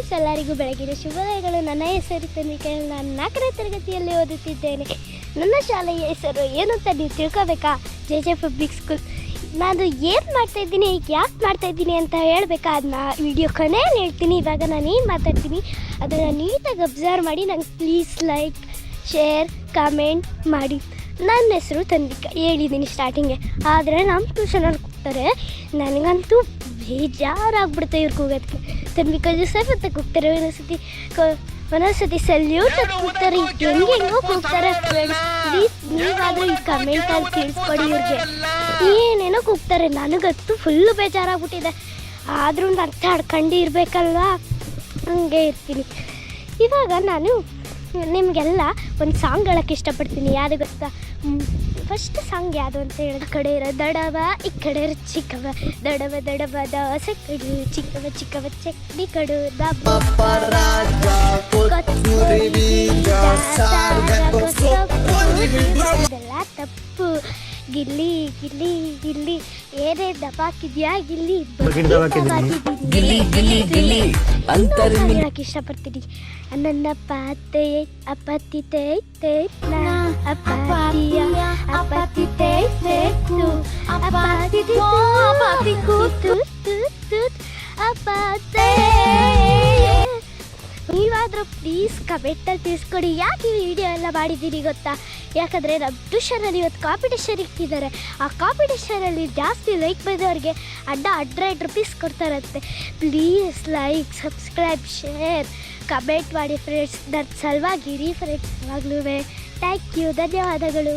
Friends, ಎಲ್ಲರಿಗೂ ಬೆಳಗಿನ ಶುಭೋದಯಗಳು. ನನ್ನ ಹೆಸರು ತನಿಕೆ. ನಾನು 4ನೇ ತರಗತಿಯಲ್ಲಿ ಓದುತ್ತಿದ್ದೇನೆ. ನನ್ನ ಶಾಲೆಯ ಹೆಸರು ಏನು ಅಂತ ನೀವು ತಿಳ್ಕೊಬೇಕಾ? JJ public school. ನಾನು ಏನು ಮಾಡ್ತಾಯಿದ್ದೀನಿ, ಯಾಕೆ ಮಾಡ್ತಾಯಿದ್ದೀನಿ ಅಂತ ಹೇಳಬೇಕಾ? ಅದನ್ನ ವಿಡಿಯೋ ಕೊನೆಯಲ್ಲಿ ಹೇಳ್ತೀನಿ. ಇವಾಗ ನಾನು ಏನು ಮಾತಾಡ್ತೀನಿ ಅದನ್ನು ನೀಟಾಗಿ ಅಬ್ಸರ್ವ್ ಮಾಡಿ ನಂಗೆ ಪ್ಲೀಸ್ ಲೈಕ್, ಶೇರ್, ಕಮೆಂಟ್ ಮಾಡಿ. ನನ್ನ ಹೆಸರು ತನ್ವಿಕಾ, ಹೇಳಿದ್ದೀನಿ ಸ್ಟಾರ್ಟಿಂಗೆ. ಆದರೆ ನಮ್ಮ ಟ್ಯೂಷನಲ್ಲಿ ಕೂಗ್ತಾರೆ, ನನಗಂತೂ ಬೇಜಾರಾಗ್ಬಿಡುತ್ತೆ ಇವ್ರು ಕೂಗೋದಕ್ಕೆ. ತನ್ವಿಕಾ ಜೋಸೆಫ್ ಅಂತ ಕೂಗ್ತಾರೆ, ಒಂದೊಂದ್ಸತಿ ಸಲ್ಯೂಟ್ ಅಂತ ಕೂಗ್ತಾರೆ. ಹೆಂಗೋ ಕೂಗ್ತಾರೆ ಫ್ರೆಂಡ್ಸ್. ಪ್ಲೀಸ್ ನೀವಾದರೂ ಈ ಕಮೆಂಟಲ್ಲಿ ತಿಳಿಸ್ಕೊಡಿ ಇವ್ರಿಗೆ. ಏನೇನೋ ಕೂಗ್ತಾರೆ, ನನಗಂತೂ ಫುಲ್ಲು ಬೇಜಾರಾಗ್ಬಿಟ್ಟಿದೆ. ಆದರೂ ಅರ್ಥ ಆಡ್ಕೊಂಡು ಇರಬೇಕಲ್ವಾ, ಹಂಗೆ ಇರ್ತೀನಿ. ಇವಾಗ ನಾನು ನಿಮಗೆಲ್ಲ ಒಂದು ಸಾಂಗ್ ಹೇಳೋಕ್ಕೆ ಇಷ್ಟಪಡ್ತೀನಿ. ಯಾವುದು ಗೊತ್ತಾ? ಫಸ್ಟ್ ಸಾಂಗ್ ಯಾವುದು ಅಂತ ಹೇಳಿದ, ಕಡೆ ಇರೋ ದಡವ ಈ ಕಡೆ ಇರೋ ಚಿಕ್ಕವ, ದಡವ ದಡವ ದೋಸೆ ಕಡು, ಚಿಕ್ಕವ ಚಿಕ್ಕವ ಚಟ್ನಿ ಕಡು, ಇದೆಲ್ಲ ತಪ್ಪು. ಗಿಲ್ಲಿ ಗಿಲ್ಲಿ ಗಿಲ್ಲಿ ಏನೇ ದಬಾಕಿದ್ಯಾ ಗಿಲ್ಲಿ ಹೇಳಕ್ಕೆ ಇಷ್ಟಪಡ್ತೀನಿ. ನನ್ನ ಪಾತೆ ಅಪತಿ ತೇ ಅಪಾತಿಯ ಅಪತಿ ತೇ ಅಪಾತಿ ಕೂತು ಅಪಾತೆ. ನೀವಾದರೂ ಪ್ಲೀಸ್ ಕಮೆಂಟಲ್ಲಿ ತಿಳಿಸ್ಕೊಡಿ ಯಾಕೆ ಈ ವಿಡಿಯೋ ಎಲ್ಲ ಮಾಡಿದ್ದೀರಿ ಗೊತ್ತಾ? ಯಾಕಂದರೆ ನಮ್ಮ ಟ್ಯೂಷನಲ್ಲಿ ಇವತ್ತು ಕಾಂಪಿಟೇಷನ್ ಇಟ್ಟಿದ್ದಾರೆ. ಆ ಕಾಂಪಿಟೇಷನಲ್ಲಿ ಜಾಸ್ತಿ ಲೈಕ್ ಬಂದವ್ರಿಗೆ ₹100 ಕೊಡ್ತಾರಂತೆ. Please like, subscribe, share, comment ಮಾಡಿ ಫ್ರೆಂಡ್ಸ್. ನನ್ನ ಸಲುವಾಗಿರಿ ಫ್ರೆಂಡ್ಸ್. ಯಾವಾಗಲೂ ಥ್ಯಾಂಕ್ ಯು, ಧನ್ಯವಾದಗಳು.